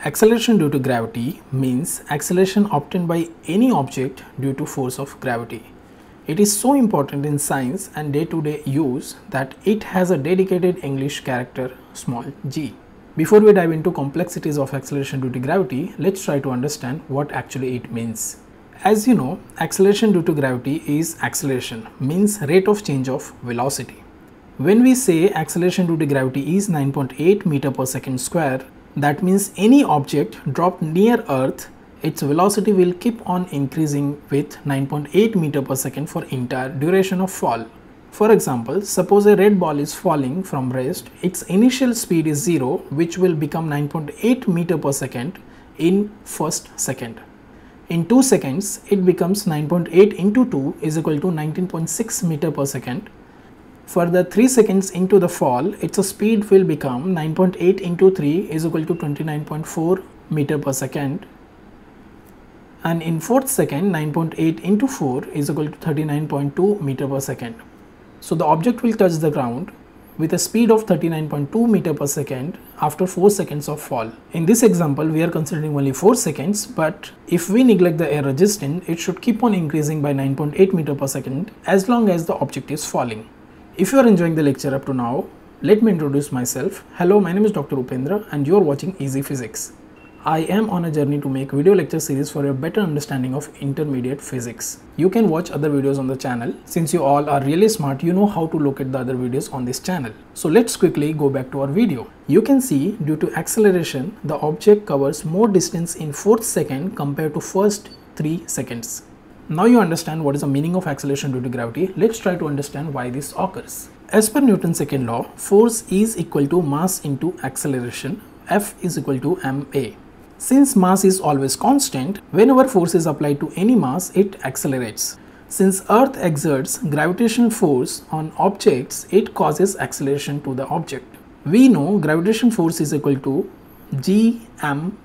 Acceleration due to gravity means acceleration obtained by any object due to force of gravity. It is so important in science and day-to-day use that it has a dedicated English character small g. Before we dive into complexities of acceleration due to gravity, let's try to understand what actually it means. As you know, acceleration due to gravity is acceleration, means rate of change of velocity. When we say acceleration due to gravity is 9.8 meter per second square, that means any object dropped near Earth, its velocity will keep on increasing with 9.8 meter per second for entire duration of fall. For example, suppose a red ball is falling from rest, its initial speed is 0, which will become 9.8 meter per second in first second. In 2 seconds, it becomes 9.8 into 2 is equal to 19.6 meter per second. Further 3 seconds into the fall, its speed will become 9.8 into 3 is equal to 29.4 meter per second. And in 4th second, 9.8 into 4 is equal to 39.2 meter per second. So the object will touch the ground with a speed of 39.2 meter per second after 4 seconds of fall. In this example, we are considering only 4 seconds, but if we neglect the air resistance, it should keep on increasing by 9.8 meter per second as long as the object is falling. If you are enjoying the lecture up to now, let me introduce myself. Hello, my name is Dr. Upendra and you are watching EJEEPhysics. I am on a journey to make video lecture series for a better understanding of intermediate physics. You can watch other videos on the channel. Since you all are really smart, you know how to locate the other videos on this channel. So let's quickly go back to our video. You can see due to acceleration, the object covers more distance in 4th second compared to first 3 seconds. Now you understand what is the meaning of acceleration due to gravity. Let's try to understand why this occurs. As per Newton's second law, force is equal to mass into acceleration. F is equal to ma. Since mass is always constant, whenever force is applied to any mass, it accelerates. Since Earth exerts gravitational force on objects, it causes acceleration to the object. We know gravitational force is equal to m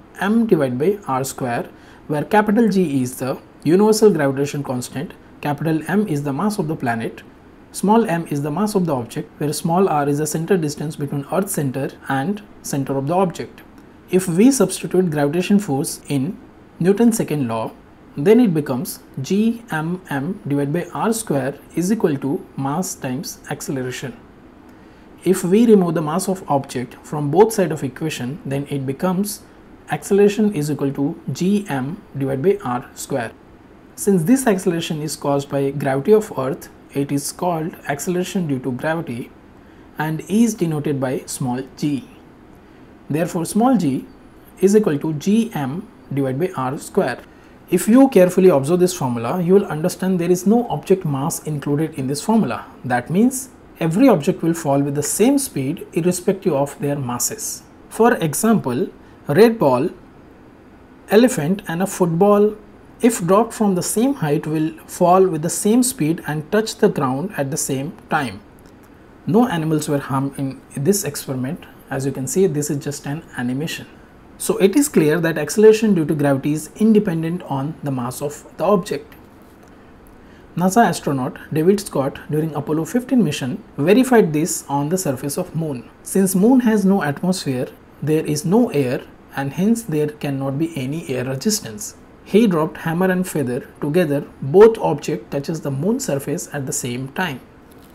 divided by r square, where capital G is the universal gravitation constant, capital M is the mass of the planet, small m is the mass of the object, where small r is the center distance between Earth's center and center of the object. If we substitute gravitation force in Newton's second law, then it becomes Gmm divided by r square is equal to mass times acceleration. If we remove the mass of object from both sides of equation, then it becomes acceleration is equal to Gm divided by r square. Since this acceleration is caused by gravity of Earth, it is called acceleration due to gravity and is denoted by small g. Therefore, small g is equal to Gm divided by r square. If you carefully observe this formula, you will understand there is no object mass included in this formula. That means every object will fall with the same speed irrespective of their masses. For example, a red ball, elephant and a football, if dropped from the same height, will fall with the same speed and touch the ground at the same time. No animals were harmed in this experiment. As you can see, this is just an animation. So it is clear that acceleration due to gravity is independent on the mass of the object. NASA astronaut David Scott during Apollo 15 mission verified this on the surface of Moon. Since Moon has no atmosphere, there is no air and hence there cannot be any air resistance. He dropped hammer and feather together, both objects touches the Moon surface at the same time.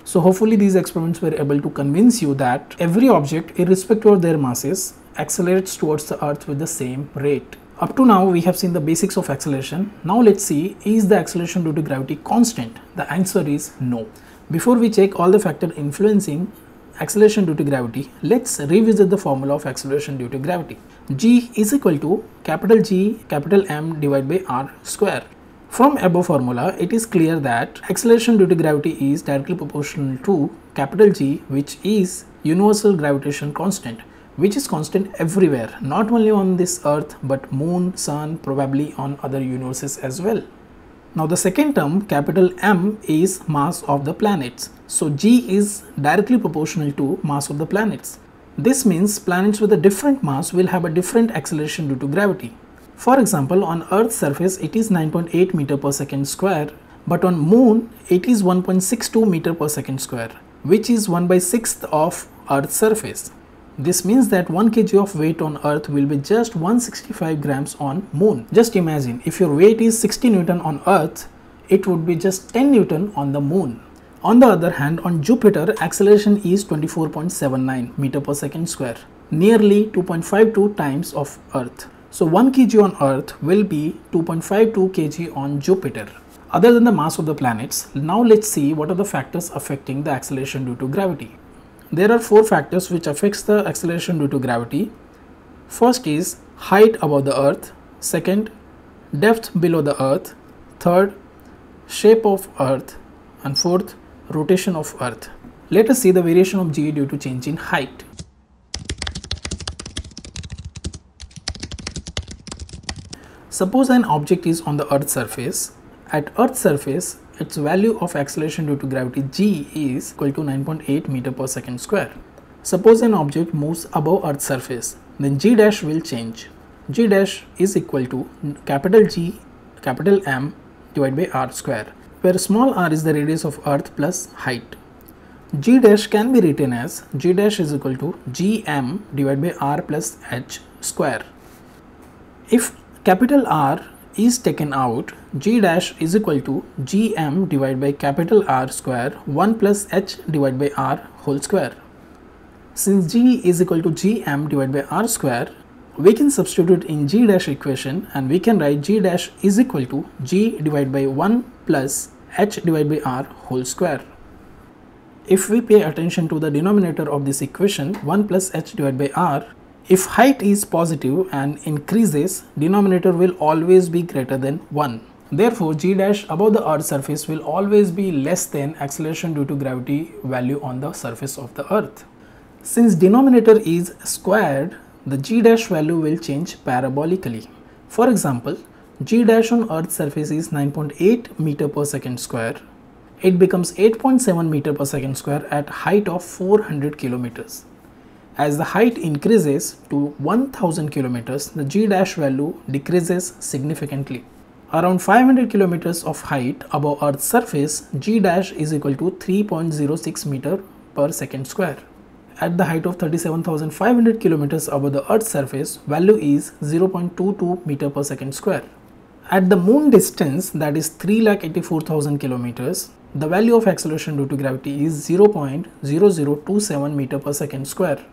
So hopefully these experiments were able to convince you that every object, irrespective of their masses, accelerates towards the Earth with the same rate. Up to now we have seen the basics of acceleration. Now let's see, is the acceleration due to gravity constant? The answer is no. Before we check all the factors influencing acceleration due to gravity, let's revisit the formula of acceleration due to gravity. G is equal to capital G capital M divided by r square. From above formula, it is clear that acceleration due to gravity is directly proportional to capital G, which is universal gravitation constant, which is constant everywhere, not only on this Earth but Moon, Sun, probably on other universes as well. Now the second term, capital M, is mass of the planets. So G is directly proportional to mass of the planets. This means planets with a different mass will have a different acceleration due to gravity. For example, on Earth's surface it is 9.8 meter per second square, but on Moon it is 1.62 meter per second square, which is 1/6 of Earth's surface. This means that 1 kg of weight on Earth will be just 165 grams on Moon. Just imagine, if your weight is 60 Newton on Earth, it would be just 10 Newton on the Moon. On the other hand, on Jupiter, acceleration is 24.79 meter per second square, nearly 2.52 times of Earth. So 1 kg on Earth will be 2.52 kg on Jupiter. Other than the mass of the planets, now let's see what are the factors affecting the acceleration due to gravity. There are 4 factors which affects the acceleration due to gravity. First is height above the Earth. Second, depth below the Earth. Third, shape of Earth. And fourth, rotation of Earth. Let us see the variation of G due to change in height. Suppose an object is on the Earth's surface. At Earth's surface, its value of acceleration due to gravity G is equal to 9.8 meter per second square. Suppose an object moves above Earth's surface, then G dash will change. G dash is equal to capital G, capital M divided by R square, where small r is the radius of Earth plus height. G dash can be written as G dash is equal to Gm divided by R plus H square. If capital R is taken out, G dash is equal to Gm divided by capital R square 1 plus H divided by R whole square. Since G is equal to Gm divided by R square, we can substitute in G dash equation and we can write G dash is equal to G divided by 1 plus H divided by R whole square. If we pay attention to the denominator of this equation 1 plus H divided by R, if height is positive and increases, denominator will always be greater than 1. Therefore, G dash above the Earth's surface will always be less than acceleration due to gravity value on the surface of the Earth. Since denominator is squared, the G dash value will change parabolically. For example, G dash on Earth's surface is 9.8 meter per second square. It becomes 8.7 meter per second square at height of 400 kilometers. As the height increases to 1000 kilometers, the G dash value decreases significantly. Around 500 kilometers of height above Earth's surface, G dash is equal to 3.06 meter per second square. At the height of 37,500 kilometers above the Earth's surface, value is 0.22 meter per second square. At the Moon distance, that is 3,84,000 kilometers, the value of acceleration due to gravity is 0.0027 meter per second square.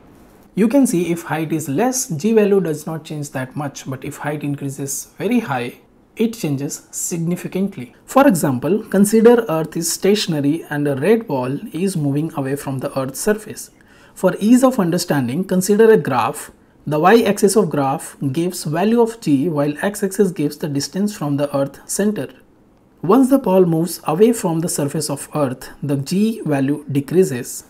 You can see if height is less, G value does not change that much, but if height increases very high, it changes significantly. For example, consider Earth is stationary and a red ball is moving away from the Earth's surface. For ease of understanding, consider a graph. The y-axis of graph gives value of G while x-axis gives the distance from the Earth center. Once the ball moves away from the surface of Earth, the G value decreases.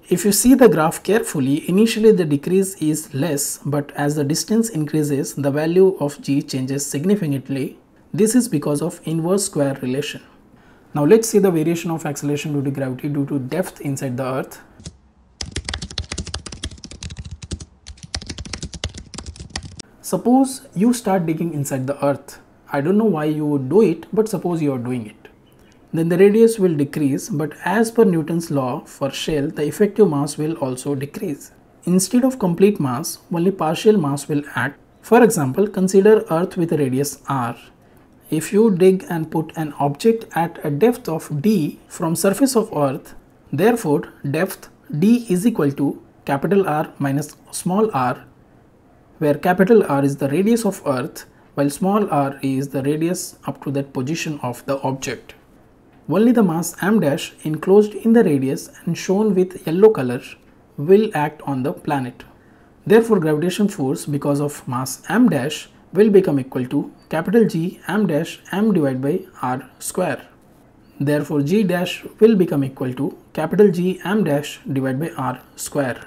If you see the graph carefully, initially the decrease is less, but as the distance increases, the value of G changes significantly. This is because of inverse square relation. Now let's see the variation of acceleration due to gravity due to depth inside the Earth. Suppose you start digging inside the Earth. I don't know why you would do it, but suppose you are doing it. Then the radius will decrease, but as per Newton's law for shell, the effective mass will also decrease. Instead of complete mass, only partial mass will act. For example, consider Earth with a radius r. If you dig and put an object at a depth of d from surface of Earth, therefore depth d is equal to capital R minus small r, where capital R is the radius of Earth, while small r is the radius up to that position of the object. Only the mass m dash enclosed in the radius and shown with yellow color will act on the planet. Therefore, gravitation force because of mass m dash will become equal to capital G m dash m divided by r square. Therefore, G dash will become equal to capital G m dash divided by r square.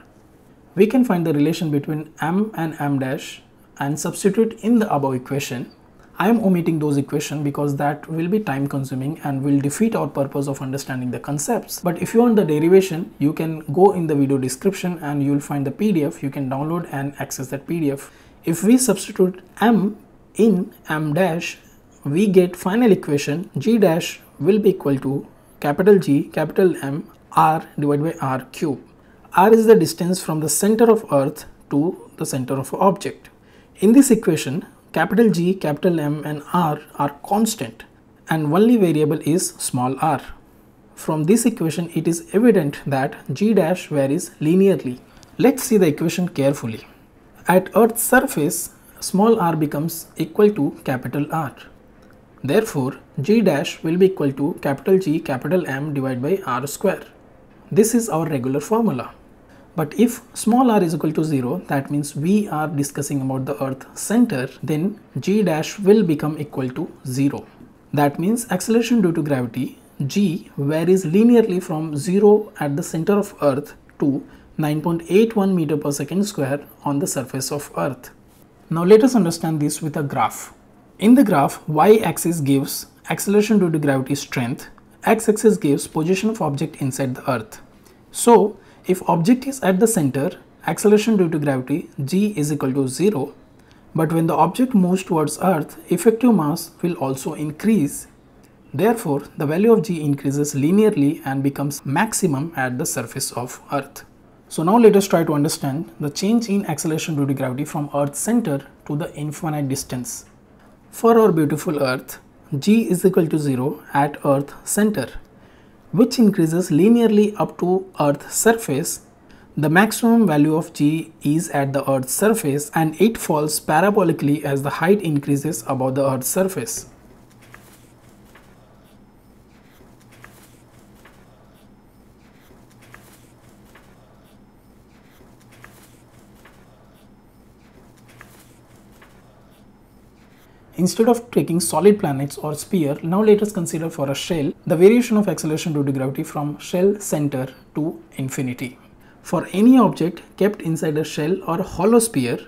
We can find the relation between m and m dash and substitute in the above equation. I am omitting those equations because that will be time consuming and will defeat our purpose of understanding the concepts. But if you want the derivation, you can go in the video description and you will find the PDF. You can download and access that PDF. If we substitute m in m dash, we get final equation G dash will be equal to capital G capital M r divided by r cube. r is the distance from the center of Earth to the center of an object. In this equation, capital G, capital M and R are constant and only variable is small r. From this equation, it is evident that G dash varies linearly. Let's see the equation carefully. At Earth's surface, small r becomes equal to capital R. Therefore, G dash will be equal to capital G, capital M divided by R square. This is our regular formula. But if small r is equal to 0, that means we are discussing about the Earth center, then G dash will become equal to 0. That means acceleration due to gravity G varies linearly from 0 at the center of Earth to 9.81 meter per second square on the surface of Earth. Now let us understand this with a graph. In the graph, y-axis gives acceleration due to gravity strength, x-axis gives position of object inside the Earth. So, if object is at the center, acceleration due to gravity G is equal to 0, but when the object moves towards Earth, effective mass will also increase. Therefore, the value of G increases linearly and becomes maximum at the surface of Earth. So now let us try to understand the change in acceleration due to gravity from Earth's center to the infinite distance. For our beautiful Earth, G is equal to 0 at Earth's center, which increases linearly up to Earth's surface. The maximum value of G is at the Earth's surface and it falls parabolically as the height increases above the Earth's surface. Instead of taking solid planets or sphere, now let us consider for a shell the variation of acceleration due to gravity from shell center to infinity. For any object kept inside a shell or a hollow sphere,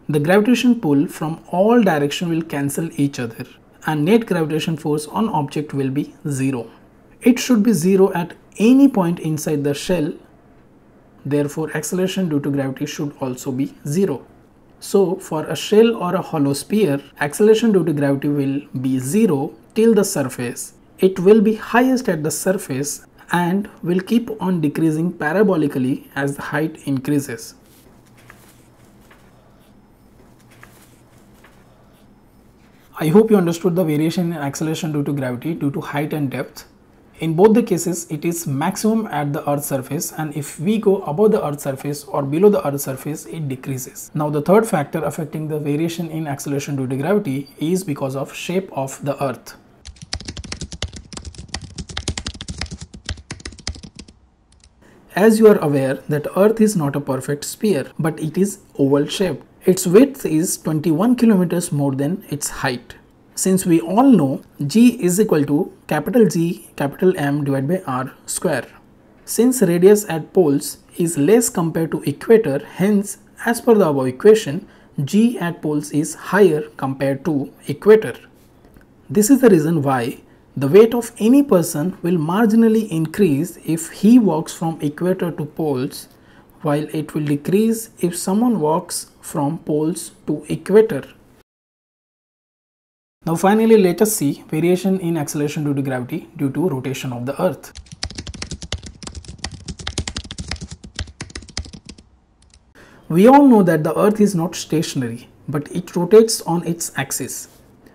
the gravitation pull from all directions will cancel each other and net gravitation force on object will be 0. It should be 0 at any point inside the shell, therefore acceleration due to gravity should also be 0. So, for a shell or a hollow sphere, acceleration due to gravity will be 0 till the surface. It will be highest at the surface and will keep on decreasing parabolically as the height increases. I hope you understood the variation in acceleration due to gravity due to height and depth. In both the cases, it is maximum at the Earth's surface, and if we go above the Earth's surface or below the Earth's surface, it decreases. Now the third factor affecting the variation in acceleration due to gravity is because of shape of the Earth. As you are aware that Earth is not a perfect sphere, but it is oval shaped. Its width is 21 kilometers more than its height. Since we all know G is equal to capital G, capital M divided by R square. Since radius at poles is less compared to equator, hence as per the above equation, G at poles is higher compared to equator. This is the reason why the weight of any person will marginally increase if he walks from equator to poles, while it will decrease if someone walks from poles to equator. Now finally, let us see variation in acceleration due to gravity due to rotation of the Earth. We all know that the Earth is not stationary, but it rotates on its axis.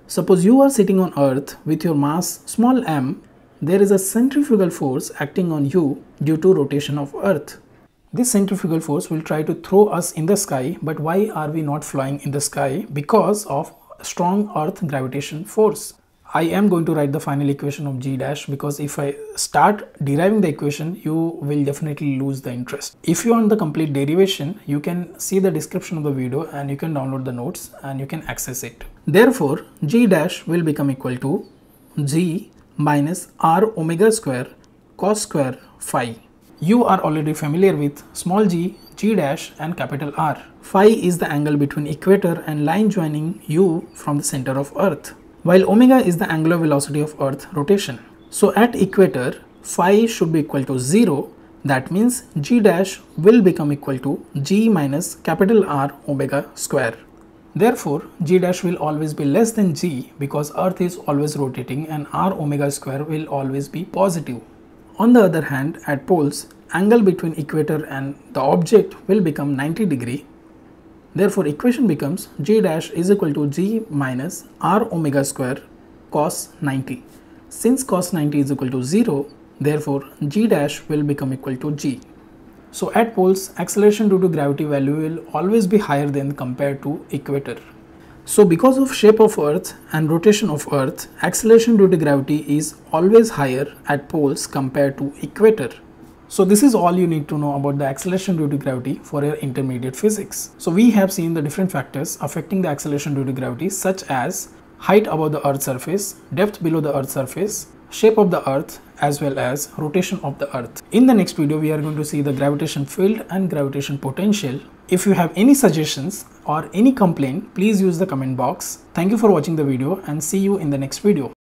Suppose you are sitting on Earth with your mass small m, there is a centrifugal force acting on you due to rotation of Earth. This centrifugal force will try to throw us in the sky, but why are we not flying in the sky? Because of strong Earth gravitation force. I am going to write the final equation of G dash, because if I start deriving the equation, you will definitely lose the interest. If you want the complete derivation, you can see the description of the video and you can download the notes and you can access it. Therefore, G dash will become equal to G minus R omega square cos square phi. You are already familiar with small g, G dash and capital R. Phi is the angle between equator and line joining you from the center of Earth, while omega is the angular velocity of Earth rotation. So at equator, phi should be equal to 0. That means G dash will become equal to G minus capital R omega square. Therefore, G dash will always be less than G because Earth is always rotating and R omega square will always be positive. On the other hand, at poles, angle between equator and the object will become 90 degree. Therefore, equation becomes G dash is equal to G minus R omega square cos 90. Since cos 90 is equal to 0, therefore G dash will become equal to G. So at poles, acceleration due to gravity value will always be higher than compared to equator. So because of shape of Earth and rotation of Earth, acceleration due to gravity is always higher at poles compared to equator. So this is all you need to know about the acceleration due to gravity for your intermediate physics. So we have seen the different factors affecting the acceleration due to gravity, such as height above the Earth's surface, depth below the Earth's surface, shape of the Earth, as well as rotation of the Earth. In the next video, we are going to see the gravitation field and gravitation potential. If you have any suggestions or any complaint, please use the comment box. Thank you for watching the video and see you in the next video.